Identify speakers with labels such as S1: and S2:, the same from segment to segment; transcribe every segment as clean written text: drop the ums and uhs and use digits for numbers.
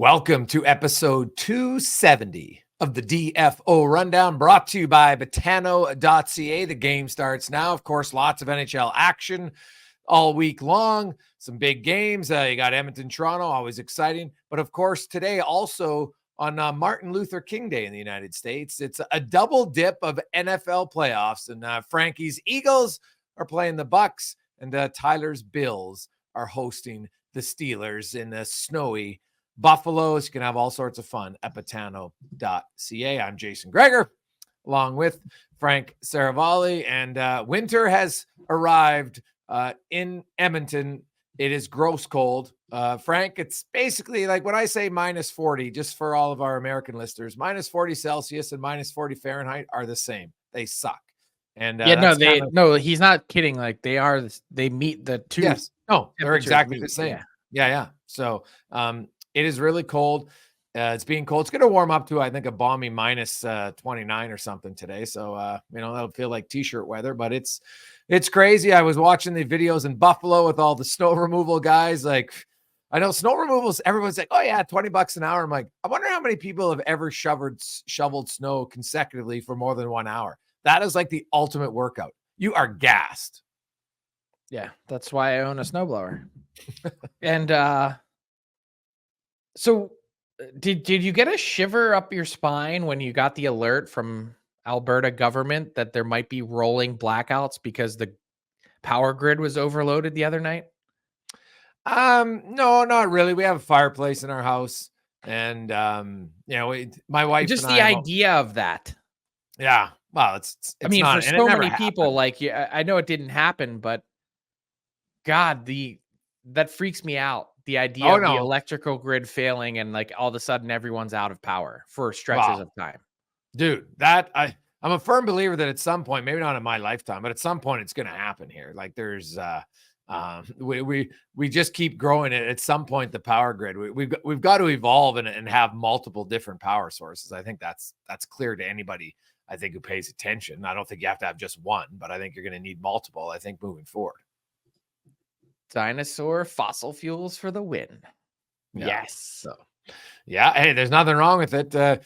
S1: Welcome to episode 270 of the DFO Rundown, brought to you by Betano.ca. The game starts now. Of course, lots of NHL action all week long. Some big games. You got Edmonton, Toronto, always exciting. But of course, today also on Martin Luther King Day in the United States, it's a double dip of NFL playoffs. And Frankie's Eagles are playing the Bucks, and Tyler's Bills are hosting the Steelers in the snowy Buffaloes. You can have all sorts of fun at Betano.ca. I'm Jason Greger, along with Frank Saravalli, and winter has arrived in Edmonton. It is gross cold. Frank, it's basically like when I say minus 40, just for all of our American listeners, minus 40 Celsius and minus 40 Fahrenheit are the same. They suck. And
S2: no, he's not kidding. Like they meet the two.
S1: Yes. No, they're exactly the same. Yeah. So, it is really cold. It's being cold. It's going to warm up to, I think, a balmy minus 29 or something today. So, that'll feel like t-shirt weather, but it's crazy. I was watching the videos in Buffalo with all the snow removal guys. Like, I know snow removals, everyone's like, oh yeah, $20 an hour. I'm like, I wonder how many people have ever shoveled snow consecutively for more than 1 hour. That is like the ultimate workout. You are gassed.
S2: Yeah, that's why I own a snowblower. And so did you get a shiver up your spine when you got the alert from Alberta government that there might be rolling blackouts because the power grid was overloaded the other night?
S1: No, not really. We have a fireplace in our house, and my wife
S2: just
S1: and
S2: the idea of that.
S1: Yeah. Well, it's
S2: I mean, for so many people, like, I know it didn't happen, but God, that freaks me out. The idea of the electrical grid failing and like all of a sudden everyone's out of power for stretches of time.
S1: Dude, I'm a firm believer that at some point, maybe not in my lifetime, but at some point it's going to happen here. Like there's we just keep growing it. At some point, the power grid, we've got to evolve and have multiple different power sources. I think that's clear to anybody, I think, who pays attention. I don't think you have to have just one, but I think you're going to need multiple, I think, moving forward.
S2: Dinosaur fossil fuels for the win.
S1: Yeah.
S2: Yes.
S1: So, yeah. Hey, there's nothing wrong with it to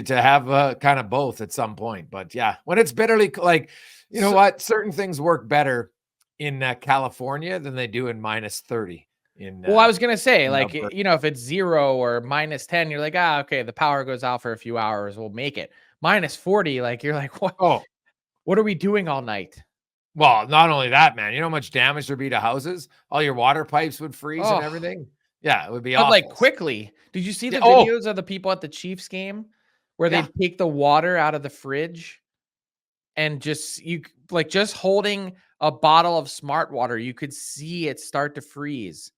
S1: have kind of both at some point. But yeah, when it's bitterly like, what? Certain things work better in California than they do in minus 30.
S2: Well, I was going to say, like, if it's 0 or minus 10, you're like, okay, the power goes out for a few hours. We'll make it. Minus 40, like, you're like, what?
S1: Oh,
S2: what are we doing all night?
S1: Well, not only that, man, you know how much damage there'd be to houses? All your water pipes would freeze and everything. Yeah, it would be awful.
S2: Like quickly. Did you see the videos of the people at the Chiefs game where they'd take the water out of the fridge and just holding a bottle of smart water, you could see it start to freeze.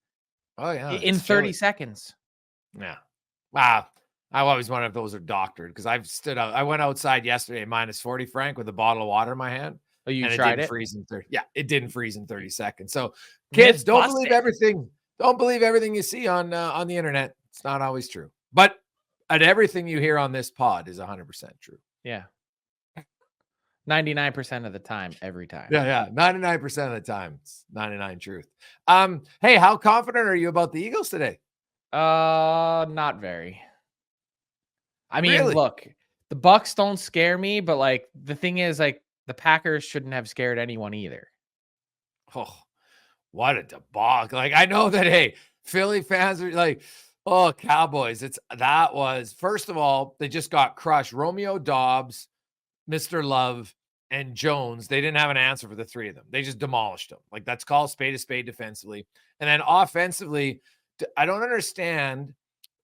S1: Oh yeah.
S2: In 30 seconds.
S1: Yeah. Wow. I always wonder if those are doctored because I went outside yesterday minus 40, Frank, with a bottle of water in my hand.
S2: Oh, you tried it?
S1: Freeze in 30. Yeah, it didn't freeze in 30 seconds. So kids, don't believe everything. Don't believe everything you see on the internet. It's not always true. But everything you hear on this pod is 100% true.
S2: Yeah. 99% of the time, every time.
S1: Yeah. 99% of the time. It's 99 truth. Hey, how confident are you about the Eagles today?
S2: Not very. I mean,
S1: really?
S2: Look, the Bucks don't scare me, but like the thing is, like, the Packers shouldn't have scared anyone either.
S1: Oh, what a debacle. Like, I know that, hey, Philly fans are like, oh, Cowboys. First of all, they just got crushed. Romeo Dobbs, Mr. Love, and Jones, they didn't have an answer for the three of them. They just demolished them. Like, that's called spade a spade defensively. And then offensively, I don't understand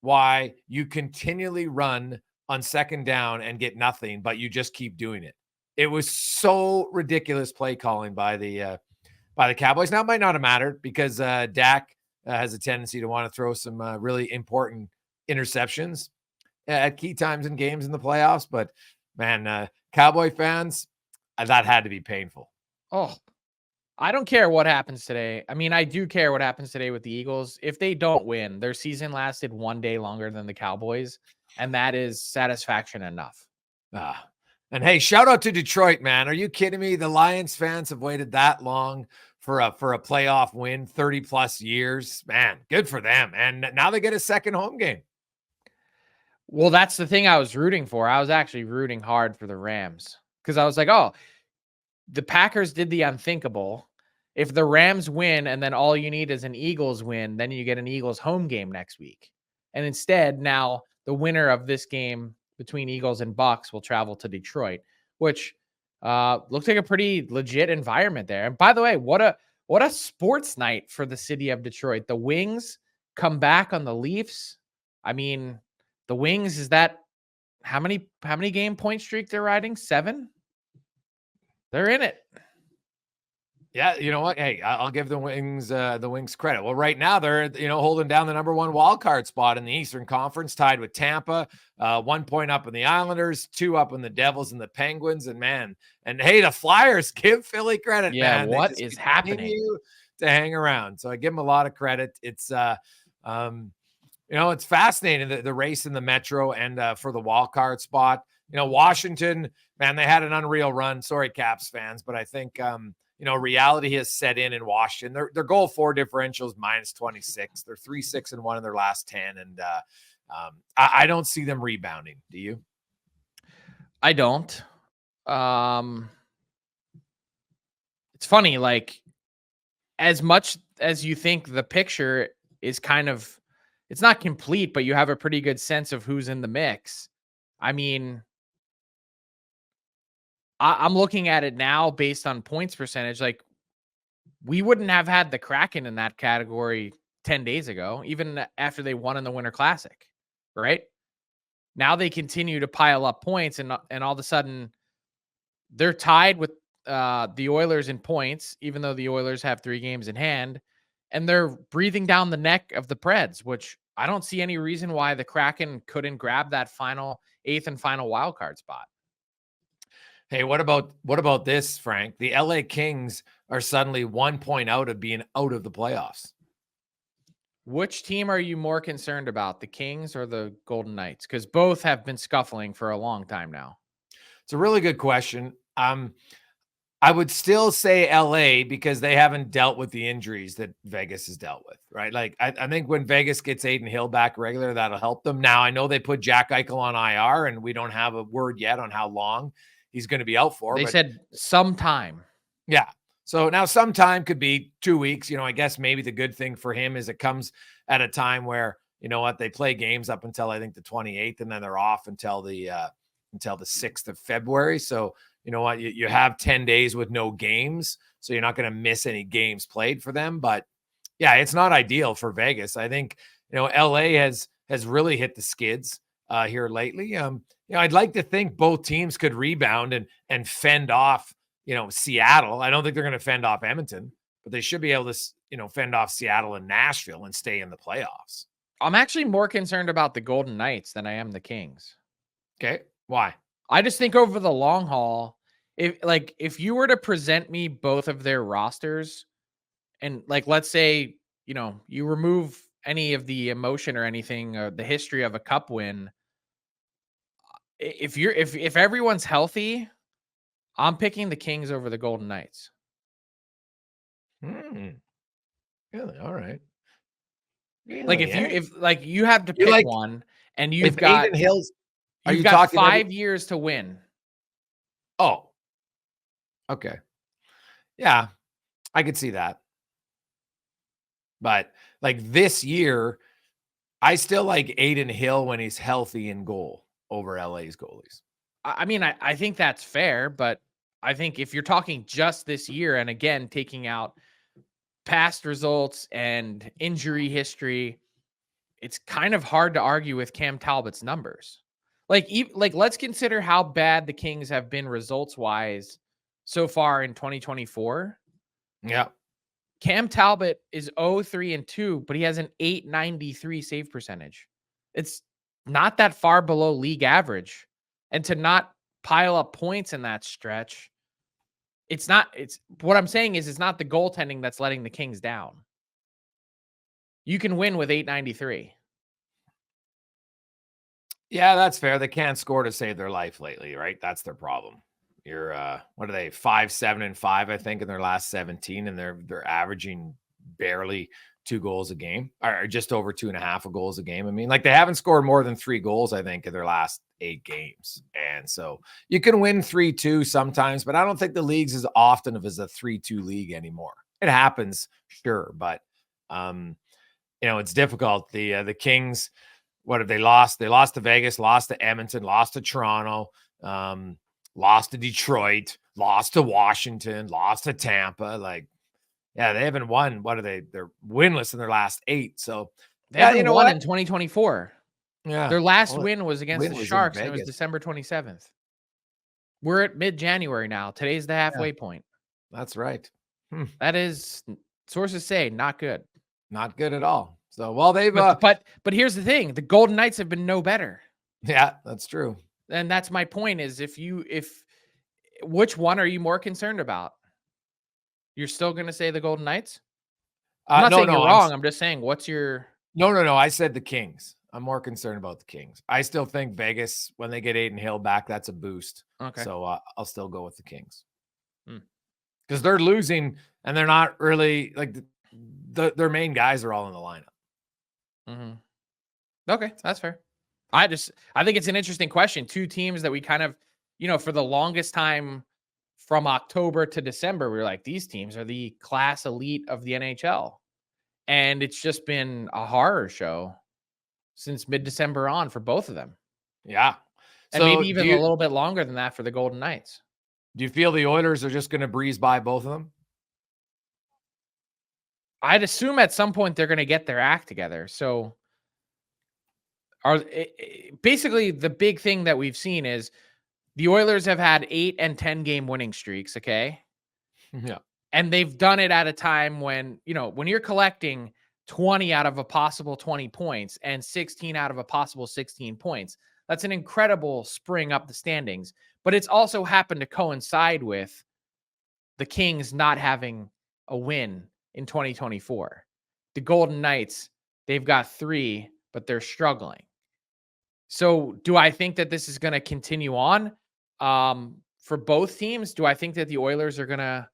S1: why you continually run on second down and get nothing, but you just keep doing it. It was so ridiculous play calling by the Cowboys. Now, it might not have mattered because Dak has a tendency to want to throw some really important interceptions at key times in games in the playoffs. But, man, Cowboy fans, that had to be painful.
S2: Oh, I don't care what happens today. I mean, I do care what happens today with the Eagles. If they don't win, their season lasted 1 day longer than the Cowboys, and that is satisfaction enough.
S1: And hey, shout out to Detroit, man. Are you kidding me? The Lions fans have waited that long for a playoff win, 30 plus years, man. Good for them. And now they get a second home game.
S2: Well, that's the thing I was rooting for. I was actually rooting hard for the Rams because I was like, oh, the Packers did the unthinkable. If the Rams win and then all you need is an Eagles win, then you get an Eagles home game next week. And instead, now the winner of this game between Eagles and Bucks will travel to Detroit, which looks like a pretty legit environment there. And by the way, what a sports night for the city of Detroit. The Wings come back on the Leafs. I mean, the Wings, is that how many game point streak they're riding? 7? They're in it.
S1: Yeah, you know what? Hey, I'll give the Wings credit. Well, right now they're holding down the number 1 wild card spot in the Eastern Conference, tied with Tampa. 1 point up in the Islanders, 2 up in the Devils and the Penguins. And hey, the Flyers, give Philly credit,
S2: Yeah,
S1: man.
S2: what is happening?
S1: To hang around, so I give them a lot of credit. It's it's fascinating, the race in the Metro and for the wild card spot. Washington, man, they had an unreal run. Sorry, Caps fans, but I think reality has set in Washington. Their goal for differential is -26. They're 3-6-1 in their last 10, and I don't see them rebounding. Do you?
S2: I don't. It's funny, like, as much as you think the picture is kind of, it's not complete, but you have a pretty good sense of who's in the mix. I mean, I'm looking at it now based on points percentage. Like, we wouldn't have had the Kraken in that category 10 days ago, even after they won in the Winter Classic, right? Now they continue to pile up points, and all of a sudden they're tied with the Oilers in points, even though the Oilers have 3 games in hand, and they're breathing down the neck of the Preds, which I don't see any reason why the Kraken couldn't grab that 8th and final wild card spot.
S1: Hey, what about this, Frank? The LA Kings are suddenly 1 point out of being out of the playoffs.
S2: Which team are you more concerned about, the Kings or the Golden Knights? Because both have been scuffling for a long time now.
S1: It's a really good question. I would still say LA because they haven't dealt with the injuries that Vegas has dealt with, right? Like, I think when Vegas gets Aiden Hill back regular, that'll help them. Now, I know they put Jack Eichel on IR, and we don't have a word yet on how long he's going to be out for.
S2: They said sometime.
S1: Yeah. So now sometime could be 2 weeks. I guess maybe the good thing for him is it comes at a time where, they play games up until I think the 28th, and then they're off until the 6th of February. So, you have 10 days with no games, so you're not going to miss any games played for them. But yeah, it's not ideal for Vegas. I think, LA has really hit the skids here lately. I'd like to think both teams could rebound and fend off, Seattle. I don't think they're going to fend off Edmonton, but they should be able to, fend off Seattle and Nashville and stay in the playoffs.
S2: I'm actually more concerned about the Golden Knights than I am the Kings.
S1: Okay. Why?
S2: I just think over the long haul, if you were to present me both of their rosters, and let's say, you remove any of the emotion or anything, or the history of a cup win, if everyone's healthy, I'm picking the Kings over the Golden Knights.
S1: Really? All right.
S2: Really? If you have to pick one, and you've got
S1: Aiden Hills,
S2: you've got 5 years to win.
S1: Oh, okay. Yeah, I could see that. But this year, I still like Aiden Hill when he's healthy in goal over LA's goalies.
S2: I mean, I think that's fair, but I think if you're talking just this year, and again, taking out past results and injury history, it's kind of hard to argue with Cam Talbot's numbers. Let's consider how bad the Kings have been results-wise so far in 2024.
S1: Yeah.
S2: Cam Talbot is 0-3-2, but he has an .893 save percentage. It's not that far below league average. And to not pile up points in that stretch, it's what I'm saying is it's not the goaltending that's letting the Kings down. You can win with .893.
S1: Yeah, that's fair. They can't score to save their life lately, right? That's their problem. You're what are they, 5-7-5, I think, in their last 17, and they're averaging barely 2 goals a game, or just over 2.5 goals a game. I mean, like, they haven't scored more than 3 goals, I think, in their last 8 games. And so you can win 3-2 sometimes, but I don't think the league's as often of as a 3-2 league anymore. It happens, sure, but it's difficult. The Kings, what have they lost? They lost to Vegas, lost to Edmonton, lost to Toronto, lost to Detroit, lost to Washington, lost to Tampa. Like, yeah, they haven't won. What are they? They're winless in their last 8. So
S2: they haven't won in 2024.
S1: Yeah.
S2: Their last win was against the Sharks, and it was
S1: Vegas.
S2: December 27th. We're at mid-January now. Today's the halfway point.
S1: That's right.
S2: That is, sources say, not good.
S1: Not good at all. So, well, they've
S2: but here's the thing: the Golden Knights have been no better.
S1: Yeah, that's true.
S2: And that's my point: is which one are you more concerned about? You're still going to say the Golden Knights? I'm not saying you're wrong. I'm just saying, what's your?
S1: No. I said the Kings. I'm more concerned about the Kings. I still think Vegas, when they get Aiden Hill back, that's a boost.
S2: Okay.
S1: So I'll still go with the Kings because they're losing and they're not really like their main guys are all in the lineup.
S2: Mm-hmm. Okay, that's fair. I think it's an interesting question. 2 teams that we kind of, for the longest time from October to December, we were like, these teams are the class elite of the NHL. And it's just been a horror show since mid-December on for both of them.
S1: Yeah.
S2: And so maybe even a little bit longer than that for the Golden Knights.
S1: Do you feel the Oilers are just going to breeze by both of them?
S2: I'd assume at some point they're going to get their act together. So basically the big thing that we've seen is the Oilers have had 8 and 10 game winning streaks. Okay.
S1: Yeah.
S2: And they've done it at a time when, when you're collecting 20 out of a possible 20 points and 16 out of a possible 16 points, that's an incredible spring up the standings. But it's also happened to coincide with the Kings not having a win in 2024. The Golden Knights, they've got 3, but they're struggling. So do I think that this is going to continue on for both teams? Do I think that the Oilers are going to,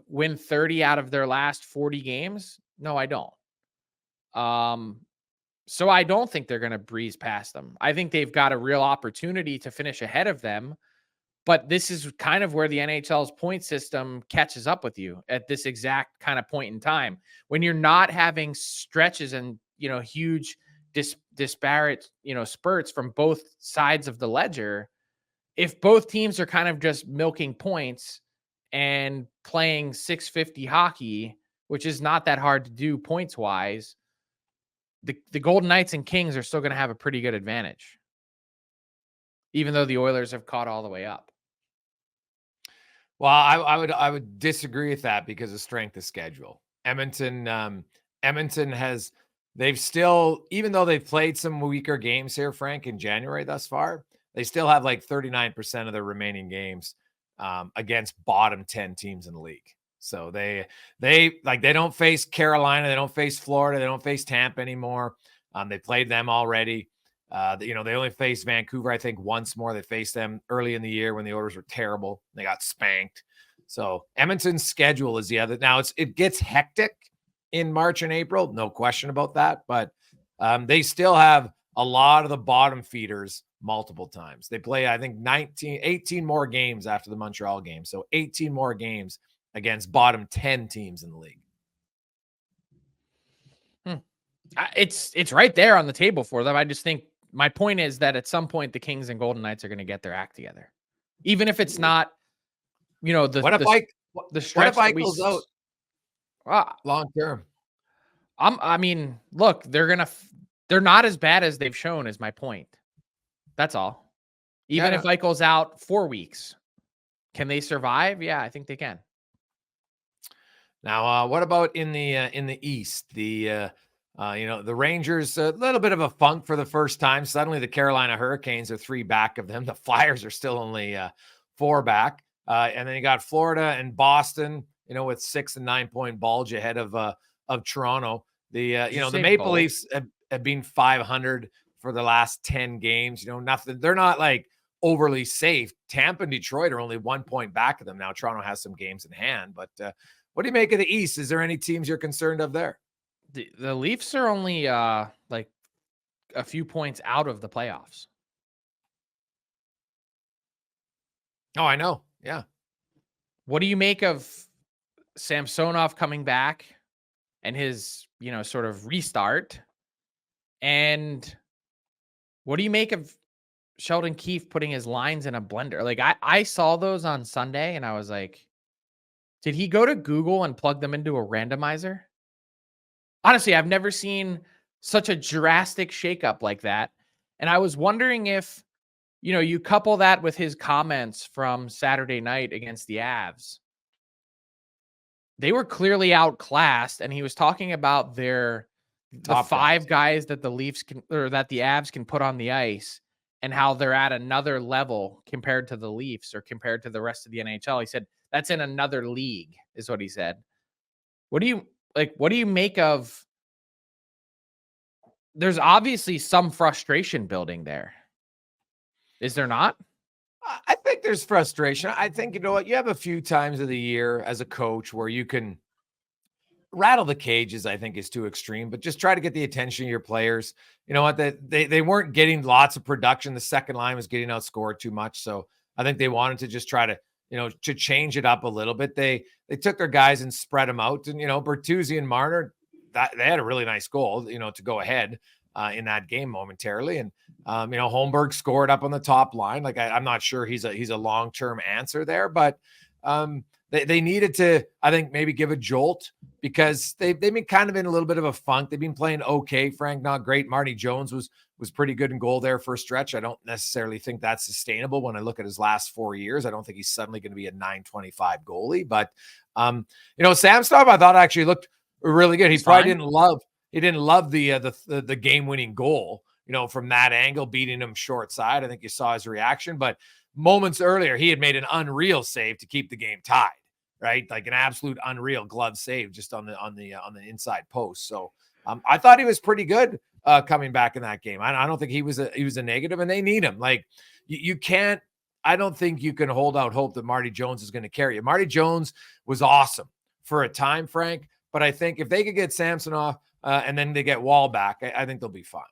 S2: win 30 out of their last 40 games? No, I don't. So I don't think they're going to breeze past them. I think they've got a real opportunity to finish ahead of them. But this is kind of where the NHL's point system catches up with you at this exact kind of point in time. When you're not having stretches and, huge disparate, spurts from both sides of the ledger, if both teams are kind of just milking points and playing 650 hockey, which is not that hard to do points wise, the Golden Knights and Kings are still going to have a pretty good advantage, even though the Oilers have caught all the way up.
S1: Well, I would disagree with that because of strength of schedule. Edmonton has, they've still, even though they've played some weaker games here, Frank, in January thus far, they still have like 39% of their remaining games against bottom 10 teams in the league. So they don't face Carolina, they don't face Florida, they don't face Tampa anymore. They played them already. They only faced Vancouver, I think, once more. They faced them early in the year when the Oilers were terrible. They got spanked. So Edmonton's schedule is the other. Now it gets hectic in March and April, no question about that. But they still have a lot of the bottom feeders multiple times. They play, I think, 18 more games after the Montreal game. So 18 more games against bottom 10 teams in the league.
S2: It's right there on the table for them. I just think my point is that at some point the Kings and Golden Knights are going to get their act together, even if it's not, the stretch that
S1: goes out long term.
S2: I mean, look, they're not as bad as they've shown, is my point. That's all. Even if Eichel's out 4 weeks, can they survive? Yeah, I think they can.
S1: Now, what about in the East? The Rangers, a little bit of a funk for the first time. Suddenly the Carolina Hurricanes are 3 back of them. The Flyers are still only 4 back. And then you got Florida and Boston, with 6 and 9 point bulge ahead of Toronto. The Maple Leafs have been 500 for the last 10 games. Nothing. They're not like overly safe. Tampa and Detroit are only 1 point back of them. Now Toronto has some games in hand, but What do you make of the East? Is there any teams you're concerned of there?
S2: The Leafs are only like a few points out of the playoffs.
S1: Oh, I know. Yeah.
S2: What do you make of Samsonov coming back and his, sort of restart? And what do you make of Sheldon Keefe putting his lines in a blender? Like I saw those on Sunday and I was like, did he go to Google and plug them into a randomizer? Honestly, I've never seen such a drastic shakeup like that. And I was wondering if, you couple that with his comments from Saturday night against the Avs. They were clearly outclassed, and he was talking about the
S1: Top
S2: five guys that the Leafs can, or that the Avs can put on the ice, and how they're at another level compared to the Leafs or compared to the rest of the NHL. He said that's in another league, is what he said. What do you make of? There's obviously some frustration building there. Is there not?
S1: I think there's frustration. I think, you know what, you have a few times of the year as a coach where you can rattle the cages, I think is too extreme, but just try to get the attention of your players. You know what, they weren't getting lots of production. The second line was getting outscored too much. So I think they wanted to just try to, to change it up a little bit. They took their guys and spread them out. And, Bertuzzi and Marner, they had a really nice goal, to go ahead in that game momentarily. And, Holmberg scored up on the top line. Like I'm not sure he's a long-term answer there, but they needed to, I think, maybe give a jolt because they've been kind of in a little bit of a funk. They've been playing okay, Frank, not great. Marty Jones was pretty good in goal there for a stretch. I don't necessarily think that's sustainable when I look at his last 4 years. I don't think he's suddenly going to be a .925 goalie, but Samsonov, I thought actually looked really good. He probably didn't love the game-winning goal, from that angle, beating him short side. I think you saw his reaction, but moments earlier, he had made an unreal save to keep the game tied, right? Like an absolute unreal glove save just on the inside post. So I thought he was pretty good coming back in that game. I don't think he was a negative, and they need him. Like you can't, I don't think you can hold out hope that Marty Jones is going to carry you. Marty Jones was awesome for a time, Frank, but I think if they could get Samsonov and then they get Wall back, I think they'll be fine.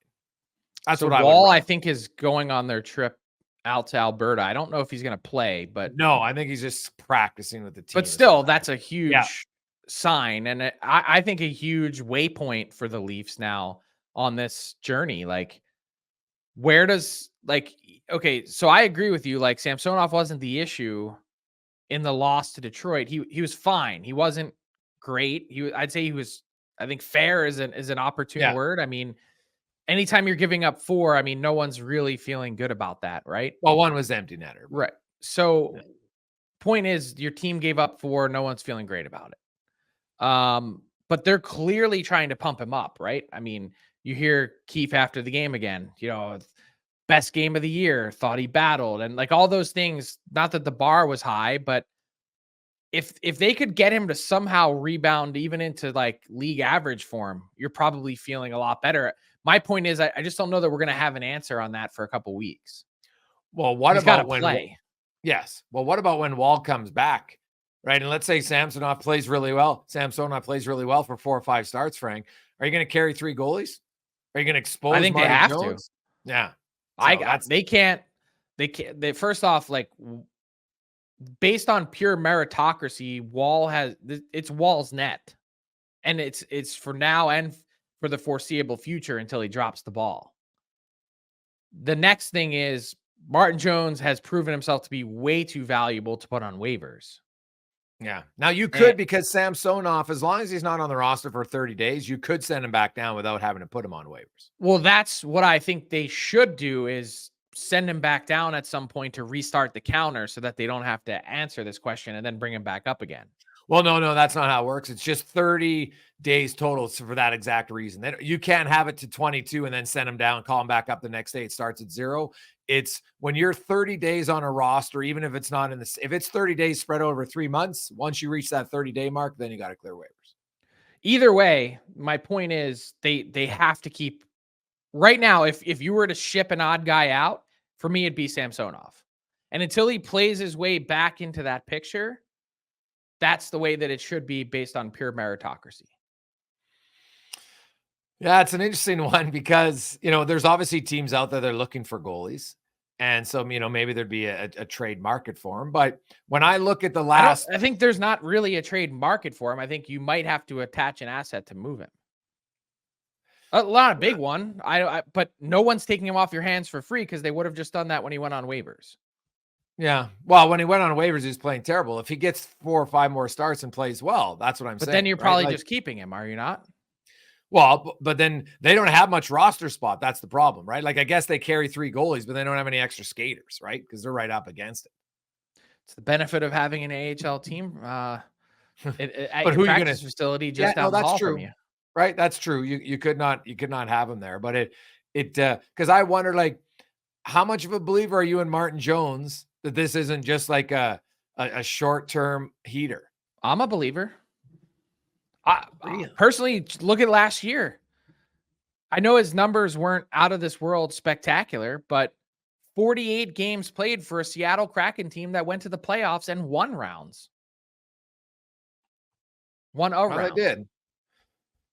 S1: That's
S2: so
S1: what
S2: Wall, I think, is going on their trip out to Alberta. I don't know if he's going to play, but
S1: no, I think he's just practicing with the team.
S2: But still, that's a huge sign, and I think a huge waypoint for the Leafs now on this journey. Like, where does okay? So I agree with you. Like, Samsonov wasn't the issue in the loss to Detroit. He was fine. He wasn't great. I'd say he was. I think fair is an opportune word. I mean, anytime you're giving up 4, I mean, no one's really feeling good about that, right?
S1: Well, one was empty netter.
S2: Right. So point is, your team gave up 4. No one's feeling great about it. But they're clearly trying to pump him up, right? I mean, you hear Keefe after the game again, best game of the year, thought he battled, and like all those things. Not that the bar was high, but if they could get him to somehow rebound even into like league average form, you're probably feeling a lot better. My point is, I just don't know that we're going to have an answer on that for a couple weeks.
S1: Well, what about when play? Yes. Well, what about when Wall comes back, right? And let's say Samsonov plays really well. Samsonov plays really well for 4 or 5 starts, Frank. Are you going to carry 3 goalies? Are you going to expose?
S2: I think
S1: Marty
S2: they have
S1: Jones?
S2: to.
S1: Yeah. So
S2: they can't. They first off, like, based on pure meritocracy, it's Wall's net, and it's for now and for the foreseeable future until he drops the ball. The next thing is Martin Jones has proven himself to be way too valuable to put on waivers.
S1: Yeah. Now you could, because Samsonov, as long as he's not on the roster for 30 days, you could send him back down without having to put him on waivers.
S2: Well, that's what I think they should do, is send him back down at some point to restart the counter so that they don't have to answer this question and then bring him back up again.
S1: Well, no, that's not how it works. It's just 30 days total for that exact reason. You can't have it to 22 and then send him down, call him back up the next day. It starts at 0. It's when you're 30 days on a roster, even if it's not if it's 30 days spread over 3 months, once you reach that 30-day mark, then you got to clear waivers.
S2: Either way, my point is they have to keep right now. If you were to ship an odd guy out, for me, it'd be Samsonov. And until he plays his way back into that picture, that's the way that it should be based on pure meritocracy.
S1: Yeah, it's an interesting one because, there's obviously teams out there that are looking for goalies. And so, maybe there'd be a trade market for them. But when I look at the last,
S2: I think there's not really a trade market for him. I think you might have to attach an asset to move him. Not a big one. But no one's taking him off your hands for free because they would have just done that when he went on waivers.
S1: Yeah. Well, when he went on waivers, he was playing terrible. If he gets 4 or 5 more starts and plays well, that's what I'm saying.
S2: But then you're
S1: right?
S2: probably just keeping him, are you not?
S1: Well, but then they don't have much roster spot. That's the problem, right? Like, I guess they carry 3 goalies, but they don't have any extra skaters, right? Because they're right up against it.
S2: It's the benefit of having an AHL team at
S1: But
S2: your practice facility just down the hall from you.
S1: Right? That's true. You could not have him there, but because I wonder, like, how much of a believer are you in Martin Jones that this isn't just like a short-term heater?
S2: I'm a believer. Personally, look at last year. I know his numbers weren't out of this world spectacular, but 48 games played for a Seattle Kraken team that went to the playoffs and won rounds. Won a round.
S1: They did.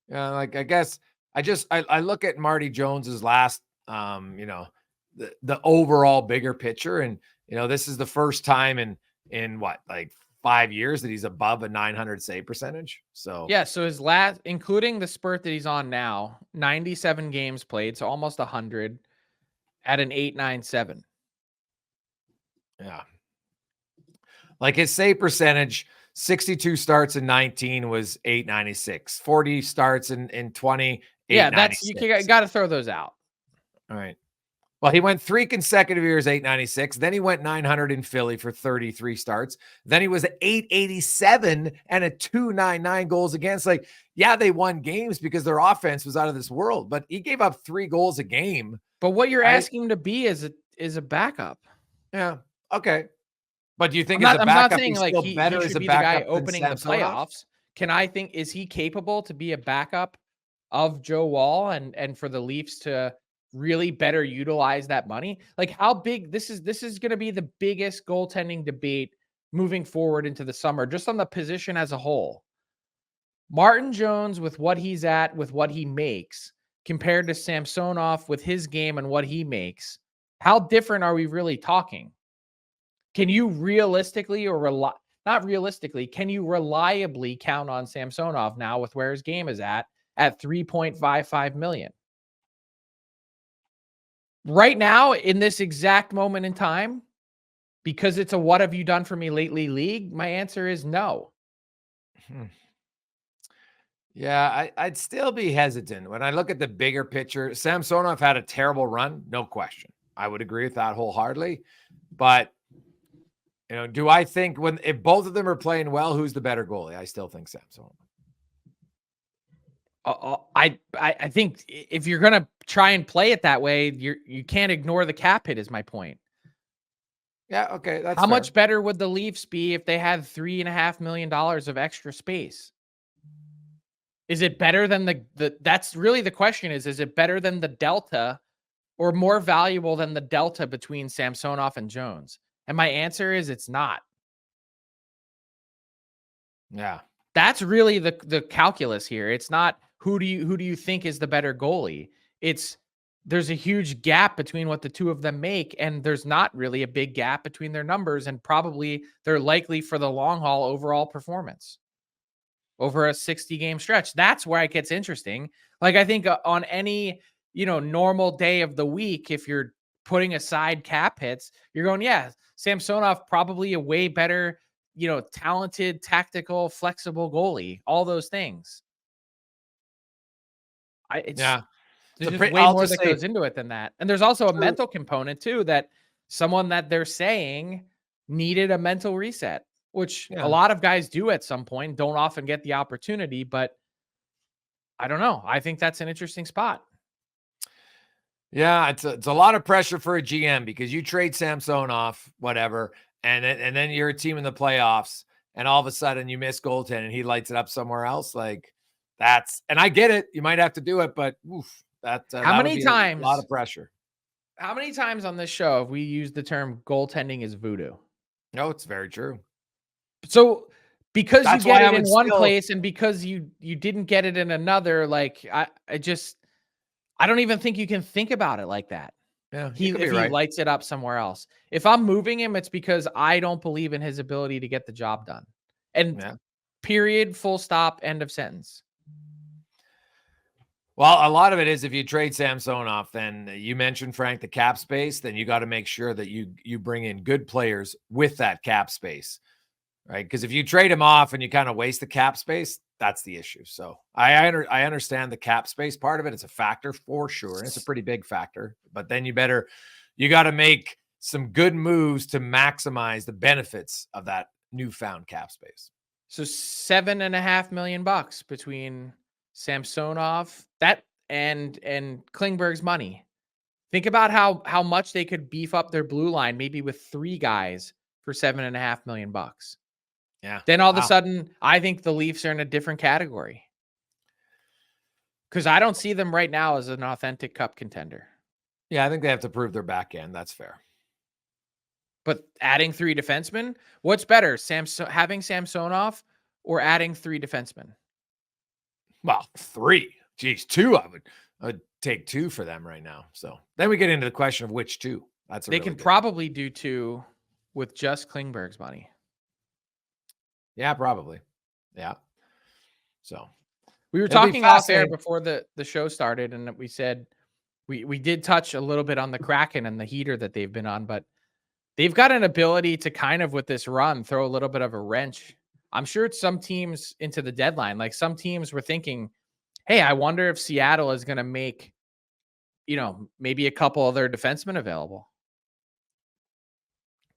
S1: Yeah, like, I guess I look at Marty Jones's last, the overall bigger picture, and this is the first time in what, like 5 years that he's above a 900 save percentage. So
S2: yeah, so his last, including the spurt that he's on now, 97 games played, so almost 100 at an 897.
S1: Yeah, like his save percentage, 62 starts in 19 was 896. 40 starts in 20.
S2: Yeah, that's, you got to throw those out.
S1: All right. Well, he went 3 consecutive years, 896. Then he went 900 in Philly for 33 starts. Then he was at 887 and a 299 goals against. Like, yeah, they won games because their offense was out of this world, but he gave up 3 goals a game.
S2: But what you're asking him to be is a backup.
S1: Yeah. Okay. But do you think as a backup, I'm not saying
S2: like he should be the guy opening the playoffs. Is he capable to be a backup of Joe Woll and for the Leafs to really better utilize that money? Like, how big this is going to be the biggest goaltending debate moving forward into the summer, just on the position as a whole. Martin Jones with what he's at, with what he makes, compared to Samsonov with his game and what he makes. How different are we really talking? Can you realistically can you reliably count on Samsonov now with where his game is at $3.55 million? Right now, in this exact moment in time, because it's a what have you done for me lately league, my answer is no.
S1: Yeah, I'd still be hesitant. When I look at the bigger picture, Samsonov had a terrible run, no question. I would agree with that wholeheartedly. But, do I think if both of them are playing well, who's the better goalie? I still think Samsonov.
S2: I think if you're going to try and play it that way, you can't ignore the cap hit is my point.
S1: Yeah. Okay. That's
S2: how fair. Much better would the Leafs be if they had $3.5 million of extra space? Is it better than that's really the question is it better than the delta or more valuable than the delta between Samsonov and Jones? And my answer is it's not.
S1: Yeah.
S2: That's really the calculus here. It's not who do you think is the better goalie? It's there's a huge gap between what the two of them make, and there's not really a big gap between their numbers, and probably they're likely for the long haul overall performance over a 60-game stretch. That's where it gets interesting. Like, I think on any, normal day of the week, if you're putting aside cap hits, you're going, yeah, Samsonov probably a way better, talented, tactical, flexible goalie, all those things. There's just way more that goes into it than that. And there's also a mental component too, that someone that they're saying needed a mental reset, which a lot of guys do at some point, don't often get the opportunity, but I don't know. I think that's an interesting spot.
S1: Yeah, it's a lot of pressure for a GM because you trade Samsonov, whatever, and then you're a team in the playoffs, and all of a sudden you miss goaltending and he lights it up somewhere else. Like, and I get it. You might have to do it, but
S2: how many times?
S1: A lot of pressure.
S2: How many times on this show have we used the term goaltending is voodoo?
S1: No, it's very true.
S2: So because
S1: That's
S2: you get
S1: why I
S2: it in
S1: would
S2: one
S1: still,
S2: place and because you didn't get it in another, like I don't even think you can think about it like that.
S1: yeah, you could be
S2: If he
S1: right.
S2: lights it up somewhere else. If I'm moving him, it's because I don't believe in his ability to get the job done. And
S1: Yeah.
S2: period, full stop, end of sentence.
S1: Well, a lot of it is if you trade Samsonov, then you mentioned, Frank, the cap space, then you got to make sure that you bring in good players with that cap space, right? Because if you trade him off and you kind of waste the cap space, that's the issue. So I understand the cap space part of it. It's a factor for sure. And it's a pretty big factor. But then you got to make some good moves to maximize the benefits of that newfound cap space.
S2: So $7.5 million between Samsonov, that and Klingberg's money. Think about how much they could beef up their blue line, maybe with 3 guys for $7.5 million.
S1: Yeah.
S2: Then all of a sudden, I think the Leafs are in a different category. Because I don't see them right now as an authentic cup contender.
S1: Yeah, I think they have to prove their back end. That's fair.
S2: But adding 3 defensemen, what's better, having Samsonov or adding 3 defensemen?
S1: Well, 3. Geez, 2. I would take 2 for them right now. So then we get into the question of which 2.
S2: They can probably do 2 with just Klingberg's money.
S1: Yeah, probably. Yeah. So
S2: we were talking off air before the show started, and we said we did touch a little bit on the Kraken and the heater that they've been on, but they've got an ability to kind of, with this run, throw a little bit of a wrench. I'm sure it's some teams into the deadline. Like some teams were thinking, hey, I wonder if Seattle is going to make, maybe a couple of their defensemen available.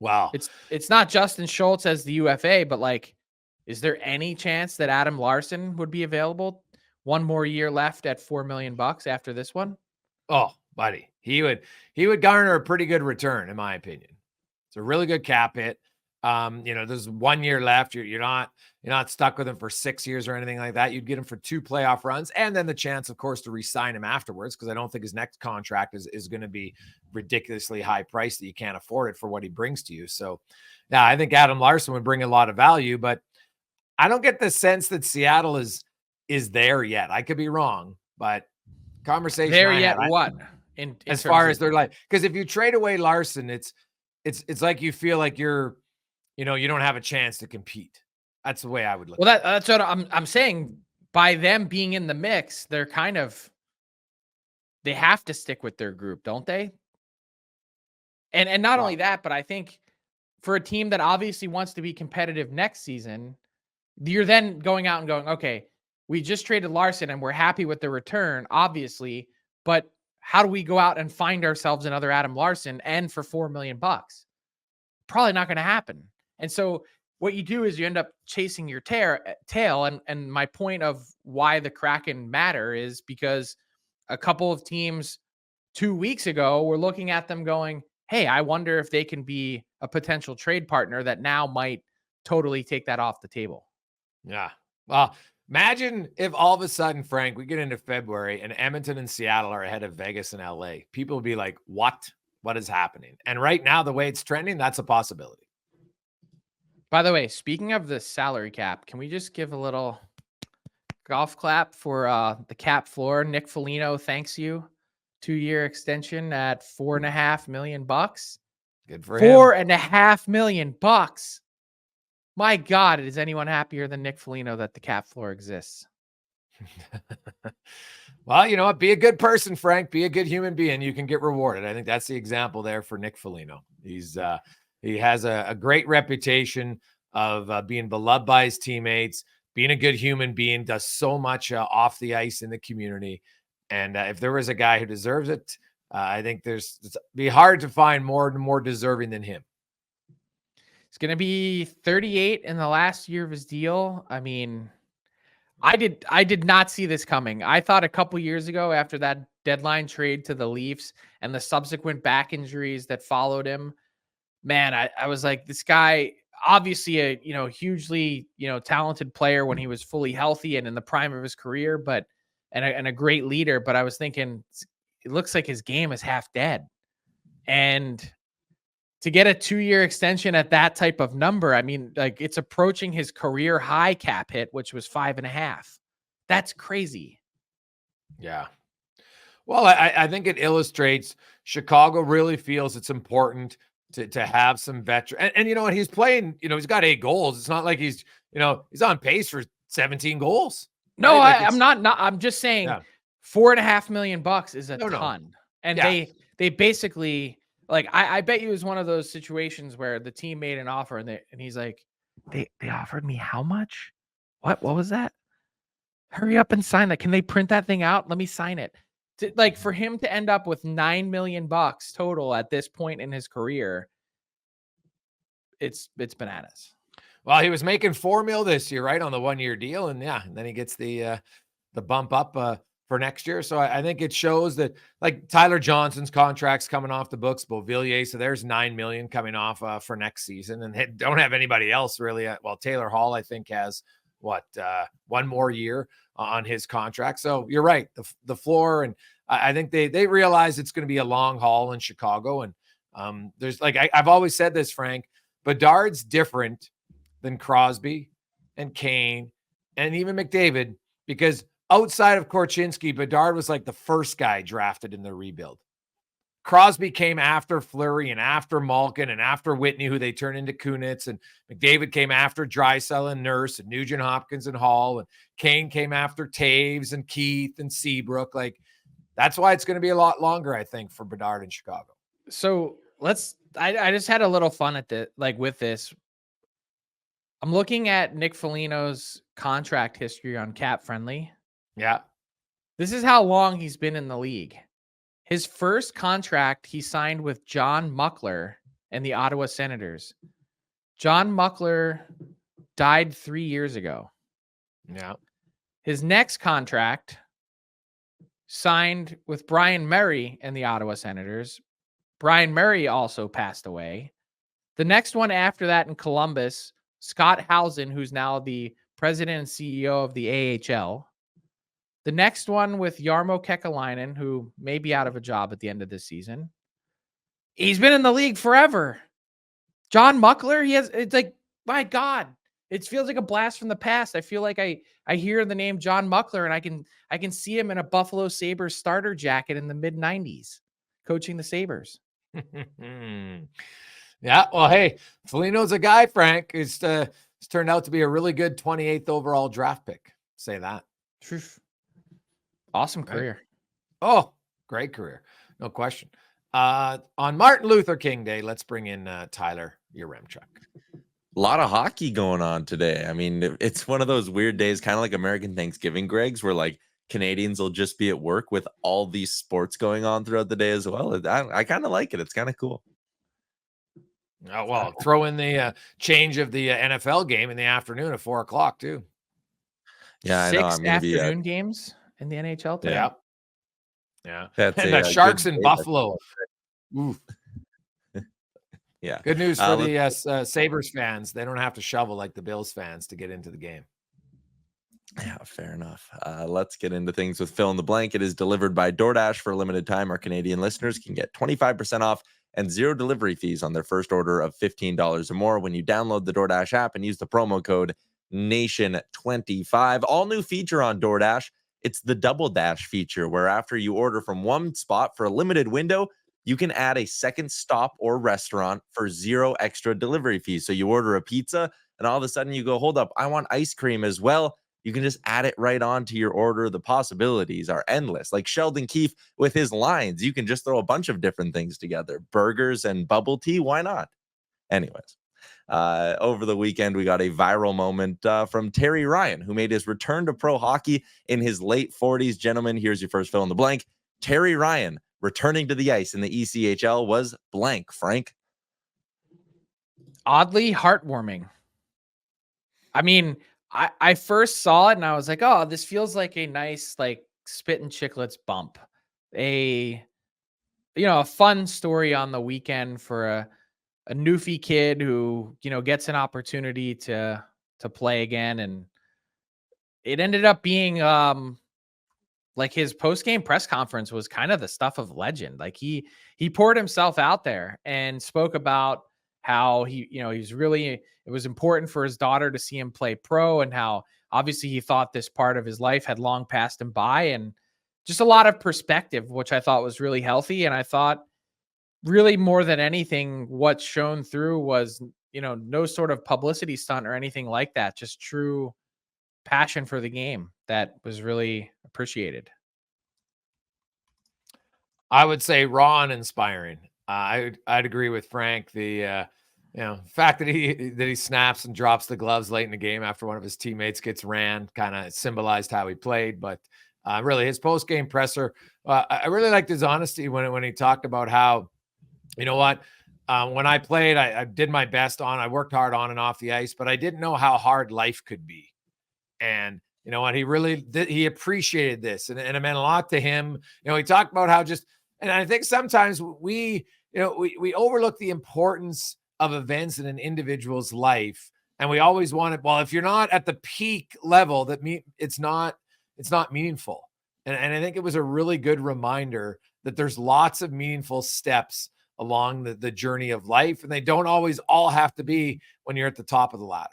S1: Wow.
S2: It's not Justin Schultz as the UFA, but like, is there any chance that Adam Larson would be available? 1 more year left at $4 million after this one?
S1: Oh, buddy. He would garner a pretty good return, in my opinion. It's a really good cap hit. There's 1 year left. You're not stuck with him for 6 years or anything like that. You'd get him for 2 playoff runs, and then the chance, of course, to re-sign him afterwards, because I don't think his next contract is going to be ridiculously high price that you can't afford it for what he brings to you. So, yeah, I think Adam Larson would bring a lot of value, but I don't get the sense that Seattle is there yet. I could be wrong, but conversation
S2: there yet. What
S1: in as far as their life? Because if you trade away Larson, it's like you feel like you don't have a chance to compete. That's the way I would look.
S2: Well, that's what I'm saying. By them being in the mix, they're they have to stick with their group, don't they? And not only that, but I think for a team that obviously wants to be competitive next season, you're then going out and going, okay, we just traded Larson and we're happy with the return, obviously, but how do we go out and find ourselves another Adam Larson and for $4 million? Probably not going to happen. And so what you do is you end up chasing your tail. And my point of why the Kraken matter is because a couple of teams 2 weeks ago were looking at them going, hey, I wonder if they can be a potential trade partner that now might totally take that off the table.
S1: Yeah. Well, imagine if all of a sudden, Frank, we get into February and Edmonton and Seattle are ahead of Vegas and LA. People would be like, what is happening? And right now, the way it's trending, that's a possibility.
S2: By the way, speaking of the salary cap, can we just give a little golf clap for the cap floor? Nick Foligno, thanks you. 2-year extension at $4.5 million.
S1: Good for him.
S2: $4.5 million. My God, is anyone happier than Nick Foligno that the cap floor exists?
S1: Well, you know what? Be a good person, Frank. Be a good human being. You can get rewarded. I think that's the example there for Nick Foligno. He has a great reputation of being beloved by his teammates, being a good human being, does so much off the ice in the community. And if there was a guy who deserves it, I think it'd be hard to find more deserving than him.
S2: It's going to be 38 in the last year of his deal. I mean, I did not see this coming. I thought a couple years ago, after that deadline trade to the Leafs and the subsequent back injuries that followed him, man, I was like, this guy, obviously a hugely talented player when he was fully healthy and in the prime of his career, but and a great leader. But I was thinking, it looks like his game is half dead. And to get a 2-year extension at that type of number, I mean, like it's approaching his career high cap hit, which was 5.5. That's crazy.
S1: Yeah. Well, I think it illustrates Chicago really feels it's important to have some veteran. And you know what? He's playing, he's got 8 goals. It's not like he's on pace for 17 goals.
S2: No,
S1: Right?
S2: I'm not. I'm just saying
S1: Yeah.
S2: $4.5 million is a
S1: No.
S2: ton. And
S1: Yeah.
S2: they basically like I bet you it was one of those situations where the team made an offer and he's like, they offered me how much? What was that? Hurry up and sign that. Can they print that thing out? Let me sign it. Like for him to end up with $9 million total at this point in his career, it's bananas.
S1: Well, he was making $4 million this year, right, on the 1-year deal, and and then he gets the bump up for next year. So I think it shows that, like, Tyler Johnson's contract's coming off the books, Beauvillier, so there's $9 million coming off for next season, and they don't have anybody else really. Well, Taylor Hall, I think, has one more year on his contract. So you're right, the floor, and I think they realize it's going to be a long haul in Chicago, and there's like I've always said this, Frank, Bedard's different than Crosby and Kane and even McDavid, because outside of Korchinski, Bedard was like the first guy drafted in the rebuild. Crosby came after Fleury and after Malkin and after Whitney, who they turned into Kunitz, and McDavid came after Draisaitl and Nurse and Nugent Hopkins and Hall, and Kane came after Taves and Keith and Seabrook. Like, that's why it's going to be a lot longer, I think, for Bedard in Chicago.
S2: So I just had a little fun with this. I'm looking at Nick Foligno's contract history on Cap Friendly.
S1: Yeah.
S2: This is how long he's been in the league. His first contract he signed with John Muckler and the Ottawa Senators. John Muckler died 3 years ago.
S1: Yeah.
S2: His next contract signed with Brian Murray and the Ottawa Senators. Brian Murray also passed away. The next one after that in Columbus, Scott Housen, who's now the president and CEO of the AHL. The next one with Jarmo Kekalainen, who may be out of a job at the end of this season. He's been in the league forever. John Muckler, it's like, my God, it feels like a blast from the past. I feel like I hear the name John Muckler and I can see him in a Buffalo Sabres starter jacket in the mid-90s coaching the Sabres.
S1: Yeah, well, hey, Foligno's a guy, Frank. It's turned out to be a really good 28th overall draft pick. Say that.
S2: Awesome career.
S1: Right? Oh, great career. No question. On Martin Luther King Day, let's bring in Tyler Yaremchuk.
S3: A lot of hockey going on today. I mean, it's one of those weird days, kind of like American Thanksgiving, Greg's, where like Canadians will just be at work with all these sports going on throughout the day as well. I kind of like it. It's kind of cool.
S1: Oh, well, throw in the change of the NFL game in the afternoon at 4:00 too.
S3: Yeah,
S2: 6
S3: I know. I'm going to be
S2: afternoon games in the NHL today.
S1: Yeah.
S3: That's
S1: and the Sharks in Buffalo. Oof.
S3: Yeah.
S1: Good news for the Sabres fans. They don't have to shovel like the Bills fans to get into the game.
S3: Yeah, fair enough. Let's get into things with Fill in the Blank. It is delivered by DoorDash. For a limited time, our Canadian listeners can get 25% off and 0 delivery fees on their first order of $15 or more when you download the DoorDash app and use the promo code NATION25. All new feature on DoorDash. It's the Double Dash feature, where after you order from one spot for a limited window, you can add a second stop or restaurant for 0 extra delivery fees. So you order a pizza and all of a sudden you go, hold up, I want ice cream as well. You can just add it right onto your order. The possibilities are endless. Like Sheldon Keefe with his lines, you can just throw a bunch of different things together. Burgers and bubble tea, why not? Anyways, over the weekend, we got a viral moment from Terry Ryan, who made his return to pro hockey in his late 40s. Gentlemen, here's your first fill in the blank. Terry Ryan returning to the ice in the ECHL was blank, Frank.
S2: Oddly heartwarming. I mean, I first saw it and I was like, oh, this feels like a nice, like, spit and chicklets bump. A fun story on the weekend for a Newfie kid who, gets an opportunity to play again. And it ended up being like his post-game press conference was kind of the stuff of legend. Like he poured himself out there and spoke about how it was important for his daughter to see him play pro, and how obviously he thought this part of his life had long passed him by, and just a lot of perspective, which I thought was really healthy. And I thought really more than anything, what's shown through was, no sort of publicity stunt or anything like that. Just true passion for the game that was really appreciated.
S1: I would say raw and inspiring. I'd agree with Frank. The fact that he snaps and drops the gloves late in the game after one of his teammates gets ran kind of symbolized how he played. But really, his post game presser, I really liked his honesty when he talked about how, you know what, when I played, I did my best I worked hard on and off the ice, but I didn't know how hard life could be. And you know what, he appreciated this, and it meant a lot to him. He talked about how and I think sometimes we overlook the importance of events in an individual's life, and we always want it. Well, if you're not at the peak level, it's not meaningful. And I think it was a really good reminder that there's lots of meaningful steps along the journey of life, and they don't always all have to be when you're at the top of the ladder.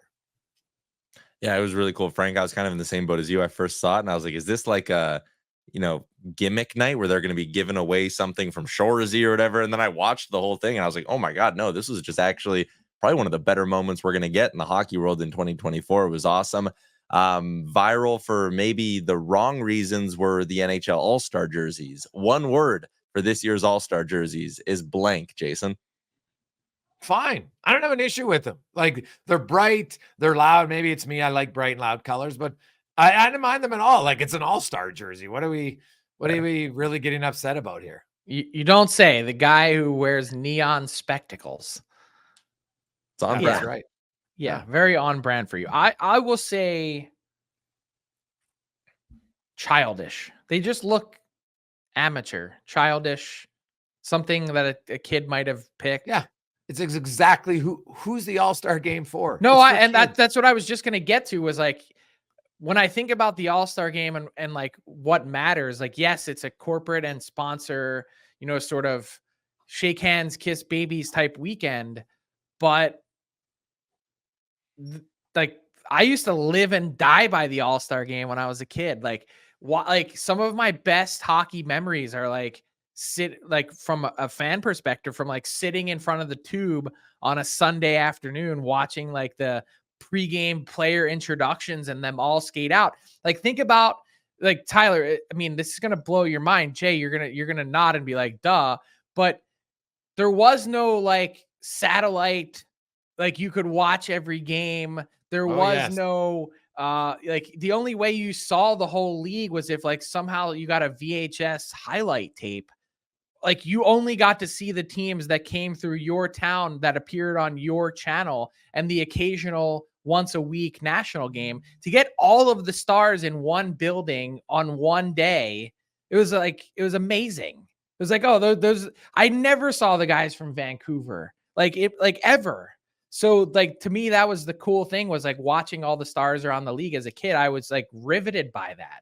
S3: Yeah, it was really cool, Frank. I was kind of in the same boat as you. I first saw it and I was like, is this like a, gimmick night where they're going to be giving away something from Shoresy or whatever? And then I watched the whole thing and I was like, oh my God, no, this was just actually probably one of the better moments we're going to get in the hockey world in 2024. It was awesome. Viral for maybe the wrong reasons were the NHL All-Star jerseys. One word for this year's All-Star jerseys is blank, Jason.
S1: Fine. I don't have an issue with them. Like, they're bright, they're loud. Maybe it's me. I like bright and loud colors, but I don't mind them at all. Like, it's an all-star jersey. What are we really getting upset about here?
S2: You don't say. The guy who wears neon spectacles.
S3: It's on brand.
S1: That's right.
S2: Yeah, very on brand for you. I will say childish. They just look amateur, childish, something that a kid might have picked.
S1: Yeah. It's exactly who's the All-Star game for.
S2: No, that's what I was just going to get to, was like, when I think about the All-Star game and like what matters, like, yes, it's a corporate and sponsor, sort of shake hands, kiss babies type weekend. But like, I used to live and die by the All-Star game when I was a kid. Like, some of my best hockey memories are from a fan perspective, from like sitting in front of the tube on a Sunday afternoon, watching like the pregame player introductions and them all skate out. Like, think about, like, Tyler, I mean, this is going to blow your mind. Jay, you're going to nod and be like, duh. But there was no like satellite, like you could watch every game. There was no, like, the only way you saw the whole league was if like somehow you got a VHS highlight tape. Like, you only got to see the teams that came through your town that appeared on your channel, and the occasional once a week national game. To get all of the stars in one building on one day, it was amazing. It was like, oh, those I never saw the guys from Vancouver, like ever. So like, to me, that was the cool thing, was like watching all the stars around the league as a kid. I was like riveted by that.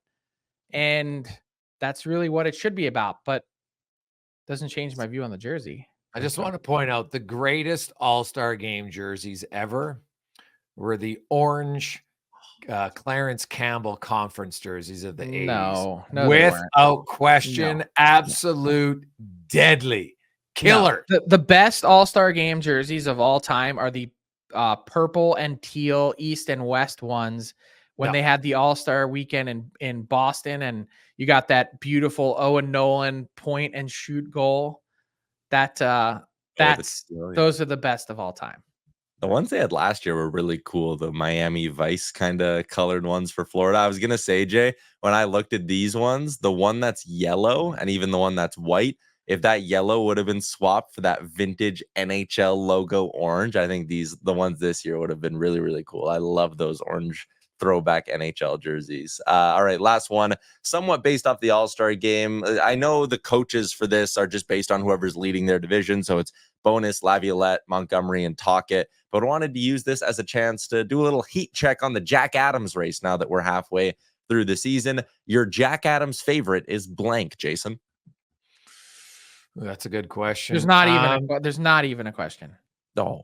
S2: And that's really what it should be about. But doesn't change my view on the jersey.
S1: I just want to point out the greatest All-Star game jerseys ever were the orange Clarence Campbell conference jerseys of the 80s.
S2: No,
S1: without question, absolute deadly killer.
S2: No. The best All-Star game jerseys of all time are the purple and teal East and West ones, when they had the All-Star weekend in Boston, and you got that beautiful Owen Nolan point and shoot goal. Those are the best of all time.
S3: The ones they had last year were really cool. The Miami Vice kind of colored ones for Florida. I was going to say, Jay, when I looked at these ones, the one that's yellow and even the one that's white, if that yellow would have been swapped for that vintage NHL logo orange, I think the ones this year would have been really, really cool. I love those orange throwback NHL jerseys. All right, last one, somewhat based off the All-Star game. I know the coaches for this are just based on whoever's leading their division, so it's Bonus, Laviolette, Montgomery, and Tocchet. But I wanted to use this as a chance to do a little heat check on the Jack Adams race now that we're halfway through the season. Your Jack Adams favorite is blank, Jason.
S1: That's a good question.
S2: There's not even a question.
S3: Oh,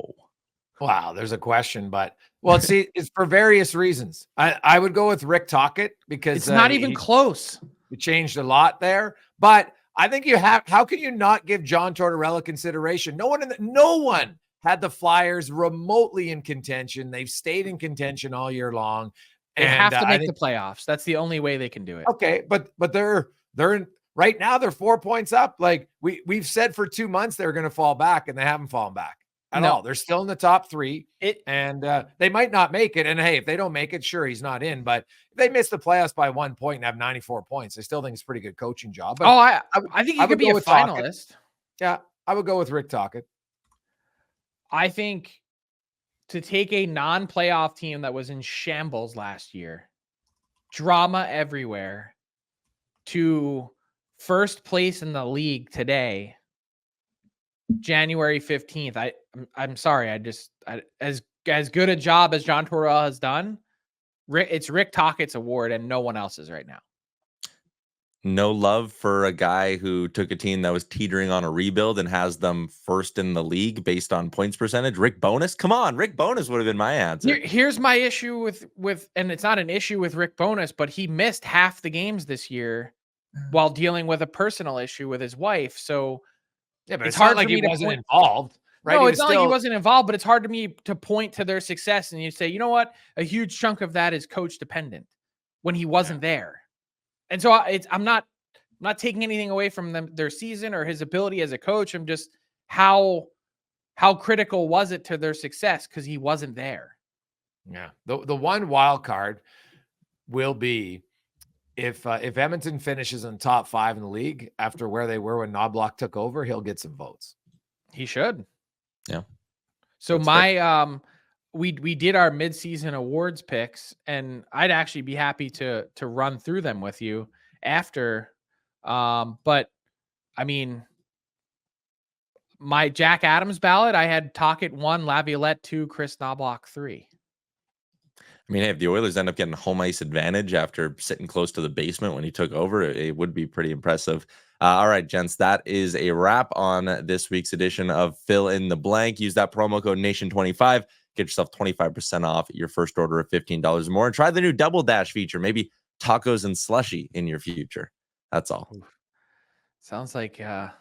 S1: wow. There's a question, but see, it's for various reasons. I would go with Rick Tocchet because
S2: it's not even close.
S1: He changed a lot there, but I think how can you not give John Tortorella consideration? No one had the Flyers remotely in contention. They've stayed in contention all year long.
S2: They have to make the playoffs. That's the only way they can do it.
S1: Okay, but they're in right now. They're 4 points up. Like we've said for 2 months, they're going to fall back, and they haven't fallen back at all. They're still in the top three, and they might not make it. And hey, if they don't make it, sure, he's not in. But if they miss the playoffs by 1 point and have 94 points, I still think it's a pretty good coaching job. But
S2: I think he could be a finalist.
S1: Tocchet. Yeah, I would go with Rick Tocchet.
S2: I think to take a non-playoff team that was in shambles last year, drama everywhere, to first place in the league today, January 15th. I'm sorry. As good a job as John Tortorella has done, it's Rick Tocchet's award and no one else's right now.
S3: No love for a guy who took a team that was teetering on a rebuild and has them first in the league based on points percentage. Rick Bowness? Come on, Rick Bowness would have been my answer.
S2: Here's my issue with, and it's not an issue with Rick Bowness, but he missed half the games this year while dealing with a personal issue with his wife. So
S1: yeah, but it's hard like he wasn't involved. Right?
S2: No, it's not like he wasn't involved, but it's hard to me to point to their success and you say, you know what? A huge chunk of that is coach dependent when he wasn't there. And so I'm not taking anything away from their season or his ability as a coach. I'm just how critical was it to their success because he wasn't there.
S1: Yeah. The one wild card will be if Edmonton finishes in top 5 in the league after where they were when Knobloch took over, he'll get some votes.
S2: He should.
S3: Yeah.
S2: So we did our midseason awards picks, and I'd actually be happy to run through them with you after. But I mean, my Jack Adams ballot, I had Tocchet 1, Laviolette 2, Chris Knobloch 3.
S3: I mean, hey, if the Oilers end up getting home ice advantage after sitting close to the basement when he took over, it would be pretty impressive. All right, gents, that is a wrap on this week's edition of Fill in the Blank. Use that promo code NATION25. Get yourself 25% off your first order of $15 or more. And try the new Double Dash feature. Maybe tacos and slushy in your future. That's all.
S2: Sounds like a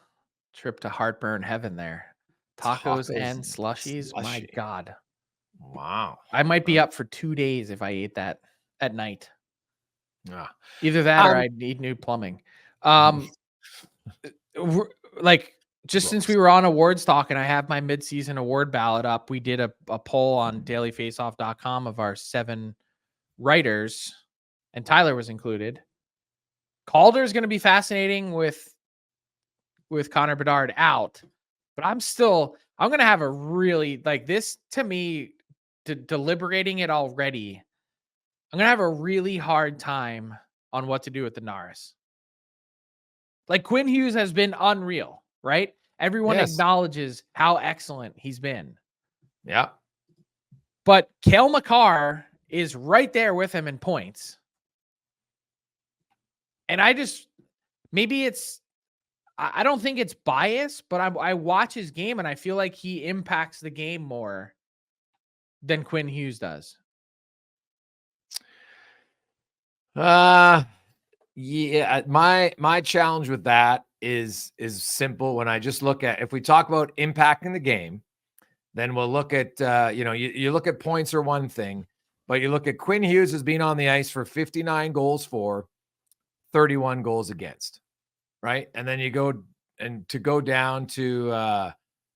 S2: trip to heartburn heaven there. Tacos and slushies. My God.
S1: Wow.
S2: I might be up for 2 days if I ate that at night.
S1: Yeah.
S2: Either that or I need new plumbing. Like just since we were on awards talk and I have my midseason award ballot up, we did a poll on dailyfaceoff.com of our 7 writers, and Tyler was included. Calder is going to be fascinating with Connor Bedard out, but I'm going to have a really, like, this to me, deliberating it already, I'm going to have a really hard time on what to do with the Norris. Like, Quinn Hughes has been unreal, right? Everyone acknowledges how excellent he's been.
S1: Yeah.
S2: But Cale Makar is right there with him in points. And I don't think it's bias, but I watch his game and I feel like he impacts the game more than Quinn Hughes does.
S1: Yeah, my challenge with that is simple. When I just look at, if we talk about impacting the game, then we'll look at you look at points are one thing, but you look at Quinn Hughes as being on the ice for 59 goals for, 31 goals against, right? And then you go down to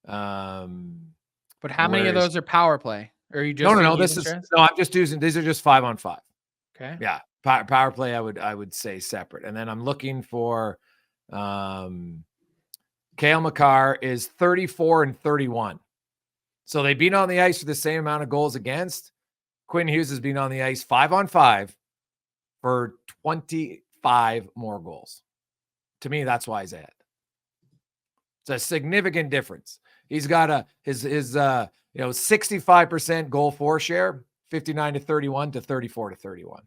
S2: but how many of those are power play? Or are you just
S1: I'm just using, these are just 5-on-5.
S2: Okay.
S1: Yeah. Power play, I would say separate. And then I'm looking for Cale Makar is 34 and 31. So they've been on the ice for the same amount of goals against. Quinn Hughes has been on the ice 5-on-5 for 25 more goals. To me, that's why he's ahead. It's a significant difference. He's got his 65% goal for share, 59 to 31 to 34 to 31.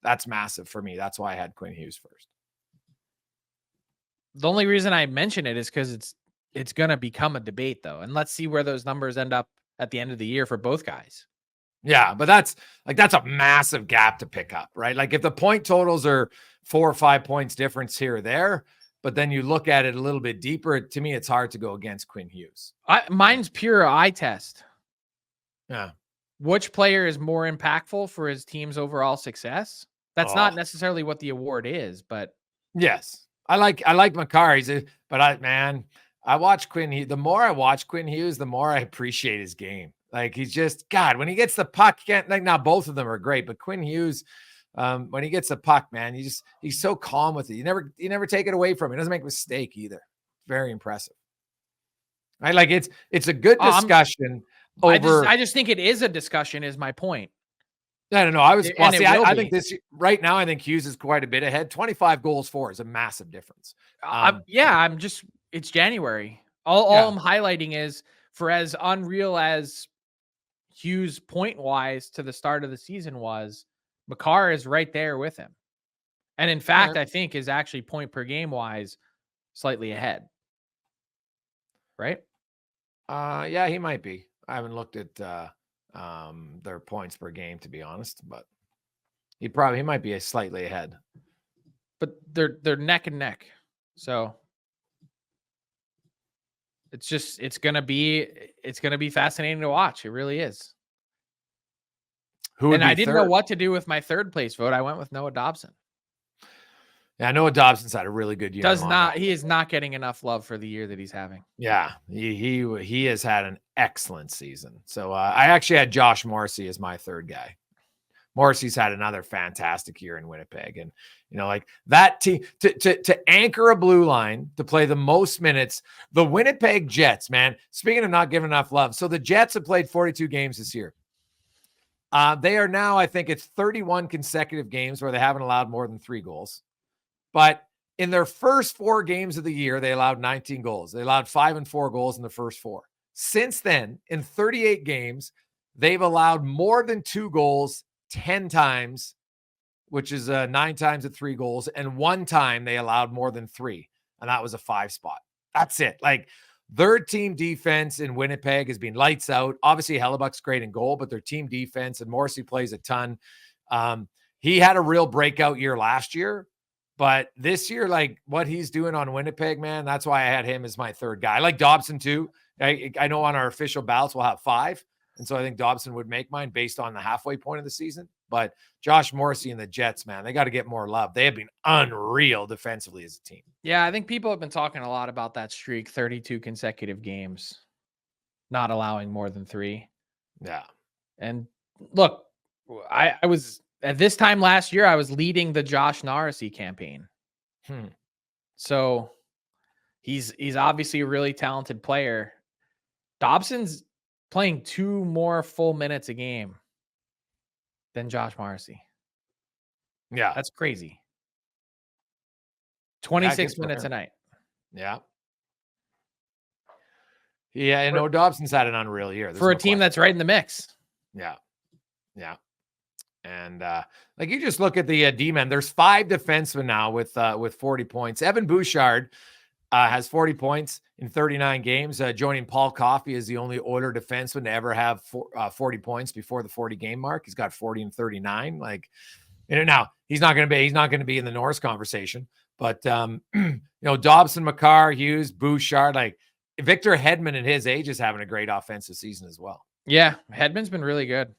S1: That's massive for me. That's why I had Quinn Hughes first.
S2: The only reason I mention it is because it's going to become a debate, though. And let's see where those numbers end up at the end of the year for both guys.
S1: Yeah, but that's a massive gap to pick up, right? Like if the point totals are 4 or 5 points difference here or there, but then you look at it a little bit deeper, to me, it's hard to go against Quinn Hughes.
S2: Mine's pure eye test.
S1: Yeah.
S2: Which player is more impactful for his team's overall success? That's not necessarily what the award is, but
S1: yes, I like Makar. I watch Quinn. The more I watch Quinn Hughes, the more I appreciate his game. Like he's just God. When he gets the puck, can't like now. Both of them are great, but Quinn Hughes, when he gets the puck, man, he's so calm with it. You never take it away from him. He doesn't make a mistake either. Very impressive. Right? Like it's a good discussion.
S2: I just think it is a discussion. Is my point.
S1: I don't know. I think this right now, I think Hughes is quite a bit ahead. 25 goals for is a massive difference.
S2: It's January. All I'm highlighting is for as unreal as Hughes point wise to the start of the season was, Makar is right there with him. And in fact, I think is actually point per game wise slightly ahead. Right?
S1: Yeah, he might be. I haven't looked at their points per game, to be honest, but he might be slightly ahead.
S2: But they're neck and neck. So it's gonna be fascinating to watch. It really is. I didn't know what to do with my third place vote. I went with Noah Dobson.
S1: Yeah, Noah Dobson's had a really good year.
S2: He is not getting enough love for the year that he's having.
S1: Yeah, he has had an excellent season. So I actually had Josh Morrissey as my third guy. Morrissey's had another fantastic year in Winnipeg, and like that team to anchor a blue line, to play the most minutes. The Winnipeg Jets, man. Speaking of not giving enough love, so the Jets have played 42 games this year. They are now, I think it's 31 consecutive games where they haven't allowed more than 3 goals. But in their first 4 games of the year, they allowed 19 goals. They allowed 5 and 4 goals in the first 4. Since then, in 38 games, they've allowed more than 2 goals 10 times, which is 9 times at 3 goals. And 1 time they allowed more than 3. And that was a 5 spot. That's it. Like their team defense in Winnipeg has been lights out. Obviously, Hellebuck's great in goal, but their team defense, and Morrissey plays a ton. He had a real breakout year last year. But this year, like what he's doing on Winnipeg, man, that's why I had him as my third guy. I like Dobson too. I know on our official ballots we'll have 5. And so I think Dobson would make mine based on the halfway point of the season. But Josh Morrissey and the Jets, man, they got to get more love. They have been unreal defensively as a team.
S2: Yeah, I think people have been talking a lot about that streak, 32 consecutive games, not allowing more than 3.
S1: Yeah.
S2: And look, I was... At this time last year, I was leading the Josh Morrissey campaign. So he's obviously a really talented player. Dobson's playing 2 more full minutes a game than Josh Morrissey.
S1: Yeah.
S2: That's crazy. 26 minutes a night.
S1: Yeah. Yeah, and no, Dobson's had an unreal year.
S2: For a team that's right in the mix.
S1: Yeah. Yeah. And like you just look at the D-men, there's 5 defensemen now with 40 points. Evan Bouchard has 40 points in 39 games, joining Paul Coffey as the only Oiler defenseman to ever have 40 points before the 40 game mark. He's got 40 and 39. Like, now he's not going to be in the Norris conversation, but Dobson, Makar, Hughes, Bouchard, like Victor Hedman at his age is having a great offensive season as well.
S2: Yeah, Hedman's been really good.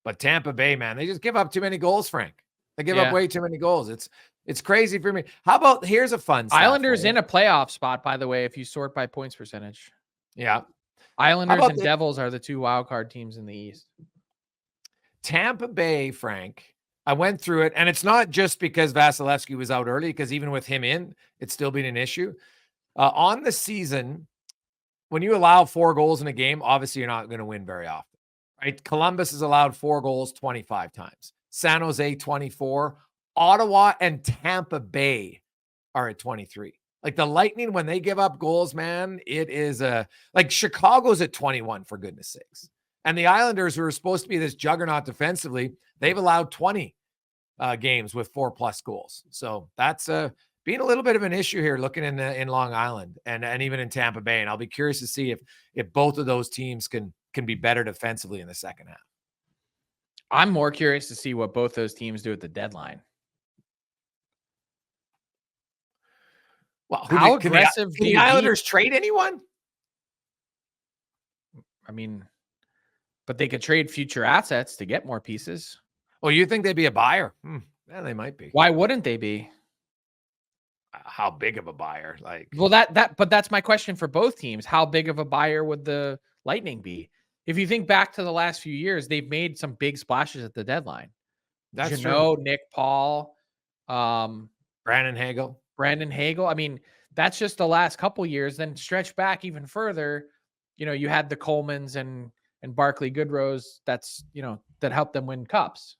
S1: But Tampa Bay, man, they just give up too many goals, Frank. They give up way too many goals. It's crazy for me. How about, here's a fun
S2: Islanders in a playoff spot, by the way, if you sort by points percentage.
S1: Yeah.
S2: Islanders and Devils are the 2 wildcard teams in the East.
S1: Tampa Bay, Frank, I went through it, and it's not just because Vasilevsky was out early, because even with him in, it's still been an issue. On the season, when you allow 4 goals in a game, obviously you're not going to win very often. Right? Columbus has allowed 4 goals 25 times. San Jose 24. Ottawa and Tampa Bay are at 23. Like the Lightning, when they give up goals, man, it is like Chicago's at 21, for goodness sakes. And the Islanders, who are supposed to be this juggernaut defensively, they've allowed 20 games with 4+ goals. So that's being a little bit of an issue here looking in Long Island and even in Tampa Bay. And I'll be curious to see if both of those teams can be better defensively in the second half.
S2: I'm more curious to see what both those teams do at the deadline.
S1: Well,
S2: how aggressive
S1: can the Islanders trade anyone?
S2: I mean, but they could trade future assets to get more pieces.
S1: Well, you think they'd be a buyer? Yeah, they might be.
S2: Why wouldn't they be?
S1: How big of a buyer?
S2: Well, but that's my question for both teams. How big of a buyer would the Lightning be? If you think back to the last few years, they've made some big splashes at the deadline.
S1: That's true.
S2: Nick Paul,
S1: Brandon Hagel.
S2: I mean, that's just the last couple years. Then stretch back even further. You had the Colemans and Barclay Goodrows. That's that helped them win cups.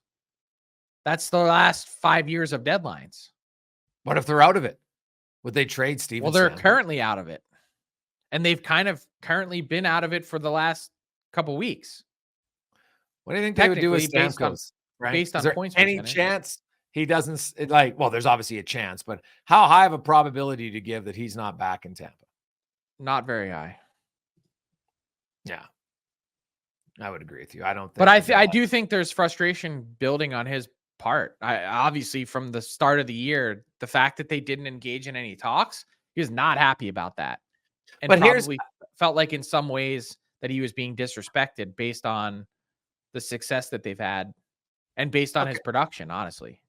S2: That's the last 5 years of deadlines.
S1: What if they're out of it? Would they trade Steven?
S2: Well, they're currently out of it. And they've kind of currently been out of it for the last couple weeks.
S1: What do you think they would do with Stamkos?
S2: Based on
S1: Is there
S2: points
S1: any
S2: percentage?
S1: chance he doesn't well, there's obviously a chance, but how high of a probability to give that he's not back in Tampa?
S2: Not very high.
S1: Yeah. I would agree with you. I don't think.
S2: But I do think there's frustration building on his part. Obviously from the start of the year, the fact that they didn't engage in any talks, he was not happy about that. And
S1: but
S2: probably felt like in some ways that he was being disrespected based on the success that they've had and based on his production, honestly.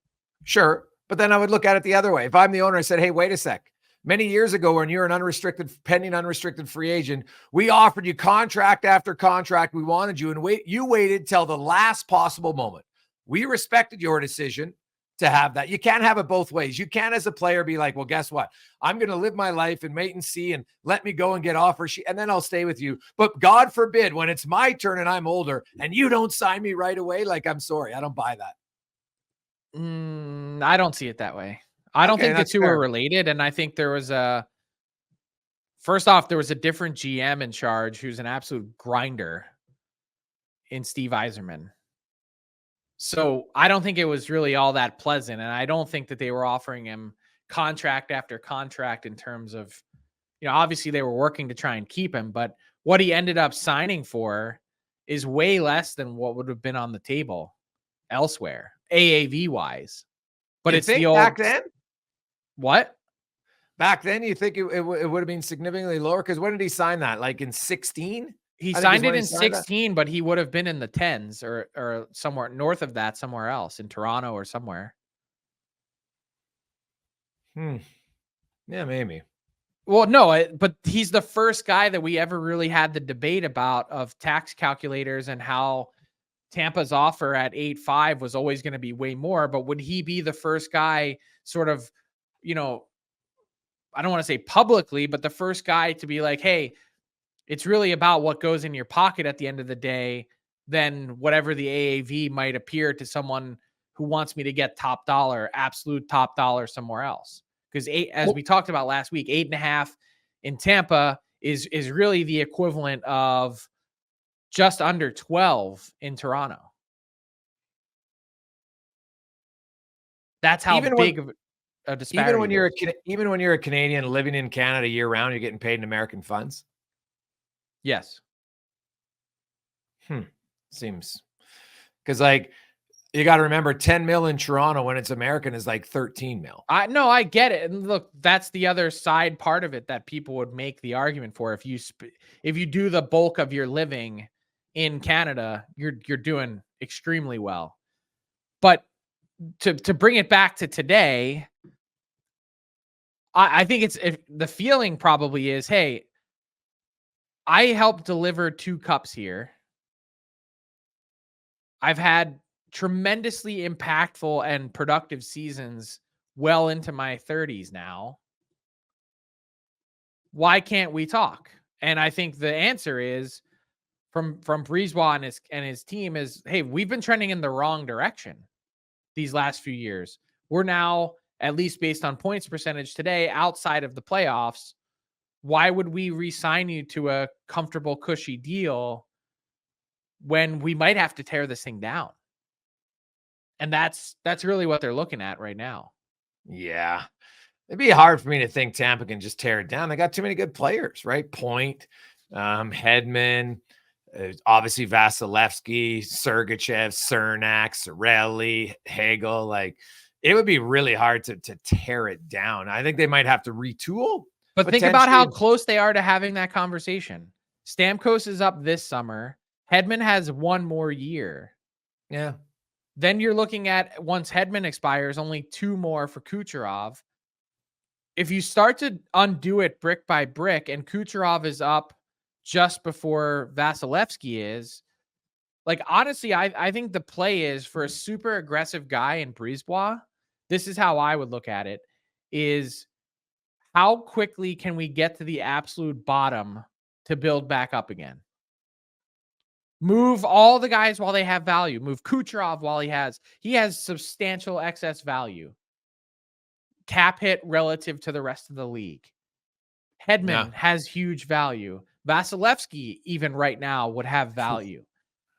S1: Sure. But then I would look at it the other way. If I'm the owner, I said, hey, wait a sec. Many years ago, when you're an pending unrestricted free agent, we offered you contract after contract. We wanted you, and you waited till the last possible moment. We respected your decision to have that. You can't have it both ways. You can't, as a player, be like, well, guess what? I'm going to live my life and wait and see and let me go and get offer sheet, and then I'll stay with you. But God forbid, when it's my turn and I'm older and you don't sign me right away, I'm sorry. I don't buy that.
S2: I don't see it that way. I don't think the two are related. And I think there was first off, there was a different GM in charge who's an absolute grinder in Steve Yzerman. So I don't think it was really all that pleasant. And I don't think that they were offering him contract after contract in terms of, obviously they were working to try and keep him, but what he ended up signing for is way less than what would have been on the table elsewhere, AAV wise. But it's the old
S1: back then.
S2: What?
S1: Back then, you think it would have been significantly lower? Because when did he sign that? In 16?
S2: He signed it in 16, but he would have been in the 10s or somewhere north of that, somewhere else in Toronto or somewhere.
S1: Yeah, maybe.
S2: Well, no, but he's the first guy that we ever really had the debate about of tax calculators and how Tampa's offer at 8.5 was always going to be way more. But would he be the first guy sort of, I don't want to say publicly, but the first guy to be like, hey, it's really about what goes in your pocket at the end of the day than whatever the AAV might appear to someone who wants me to get top dollar, absolute top dollar somewhere else. Because as we talked about last week, 8.5 in Tampa is really the equivalent of just under 12 in Toronto. That's how big of a disparity.
S1: Even when you're a Canadian living in Canada year round, you're getting paid in American funds.
S2: Yes.
S1: Seems because you got to remember 10 mil in Toronto when it's American is 13 mil.
S2: I get it. And look, that's the other side part of it that people would make the argument for. If you do the bulk of your living in Canada, you're doing extremely well. But to bring it back to today, I think the feeling probably is, hey, I helped deliver 2 cups here. I've had tremendously impactful and productive seasons well into my 30s now. Why can't we talk? And I think the answer is from Brisebois and his team is, hey, we've been trending in the wrong direction these last few years. We're now, at least based on points percentage today, outside of the playoffs. Why would we re-sign you to a comfortable, cushy deal when we might have to tear this thing down. And that's really what they're looking at right now.
S1: Yeah. It'd be hard for me to think Tampa can just tear it down. They got too many good players, right? Point, Hedman, obviously Vasilevsky, Sergachev, Cernak, Cirelli, Hagel. Like, it would be really hard to tear it down. I think they might have to retool.
S2: But think about how close they are to having that conversation. Stamkos is up this summer. Hedman has one more year.
S1: Yeah.
S2: Then you're looking at, once Hedman expires, only 2 more for Kucherov. If you start to undo it brick by brick, and Kucherov is up just before Vasilevsky is, like, honestly, I think the play is for a super aggressive guy in Brisebois. This is how I would look at it, is how quickly can we get to the absolute bottom to build back up again? Move all the guys while they have value. Move Kucherov while he has substantial excess value. Cap hit relative to the rest of the league. Hedman has huge value. Vasilevsky, even right now, would have value.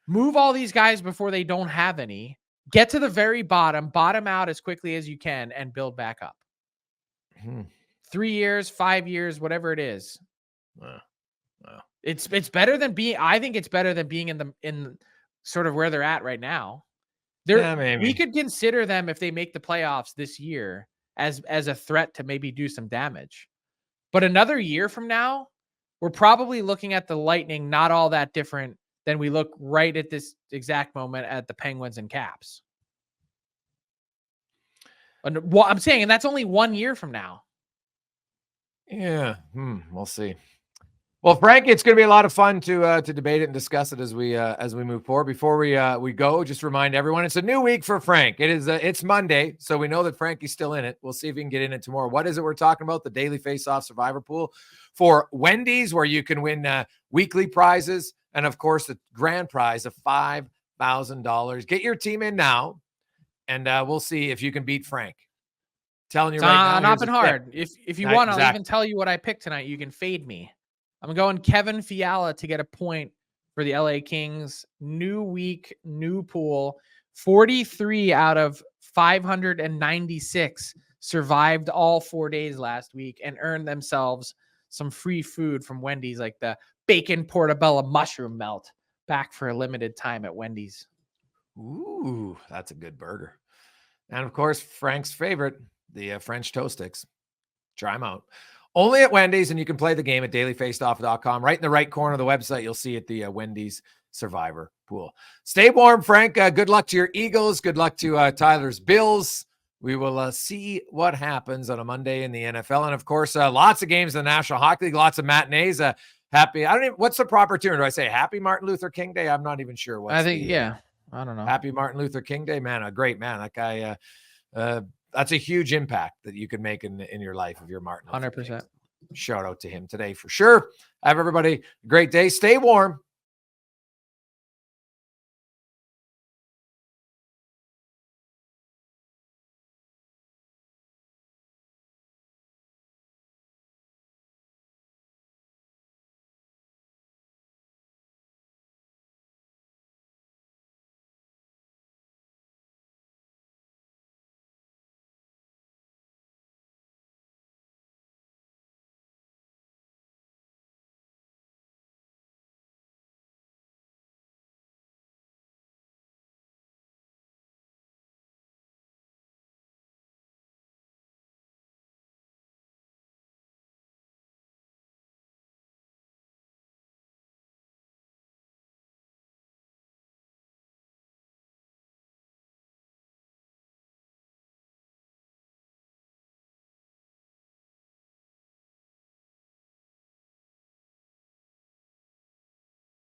S2: Move all these guys before they don't have any. Get to the very bottom out as quickly as you can, and build back up. 3 years, 5 years, whatever it is.
S1: Wow.
S2: It's better than being. I think it's better than being in sort of where they're at right now. We could consider them, if they make the playoffs this year, as a threat to maybe do some damage. But another year from now, we're probably looking at the Lightning not all that different than we look right at this exact moment at the Penguins and Caps. And I'm saying, and that's only 1 year from now.
S1: Yeah. We'll see. Well, Frank, it's going to be a lot of fun to debate it and discuss it as we move forward. Before we go, just remind everyone, it's a new week for Frank. It's Monday, so we know that Frankie's still in it. We'll see if we can get in it tomorrow. What is it we're talking about? The Daily Face-Off Survivor Pool for Wendy's, where you can win weekly prizes, and of course the grand prize of $5,000. Get your team in now, and we'll see if you can beat Frank. Telling you right now,
S2: not been hard. If you want, I'll even tell you what I picked tonight. You can fade me. I'm going Kevin Fiala to get a point for the LA Kings. New week, new pool. 43 out of 596 survived all 4 days last week and earned themselves some free food from Wendy's, like the bacon portobello mushroom melt, back for a limited time at Wendy's.
S1: Ooh, that's a good burger. And of course, Frank's favorite, the French toast sticks. Try them out. Only at Wendy's, and you can play the game at dailyfaceoff.com. Right in the right corner of the website, you'll see it, the Wendy's Survivor Pool. Stay warm, Frank. Good luck to your Eagles. Good luck to Tyler's Bills. We will see what happens on a Monday in the NFL. And, of course, lots of games in the National Hockey League, lots of matinees. What's the proper term? Do I say Happy Martin Luther King Day? I'm not even sure.
S2: I don't know.
S1: Happy Martin Luther King Day. Man, a great man. That guy, that's a huge impact that you could make in your life of your Martin Luther
S2: 100%.
S1: King. Shout out to him today for sure. Have everybody a great day. Stay warm.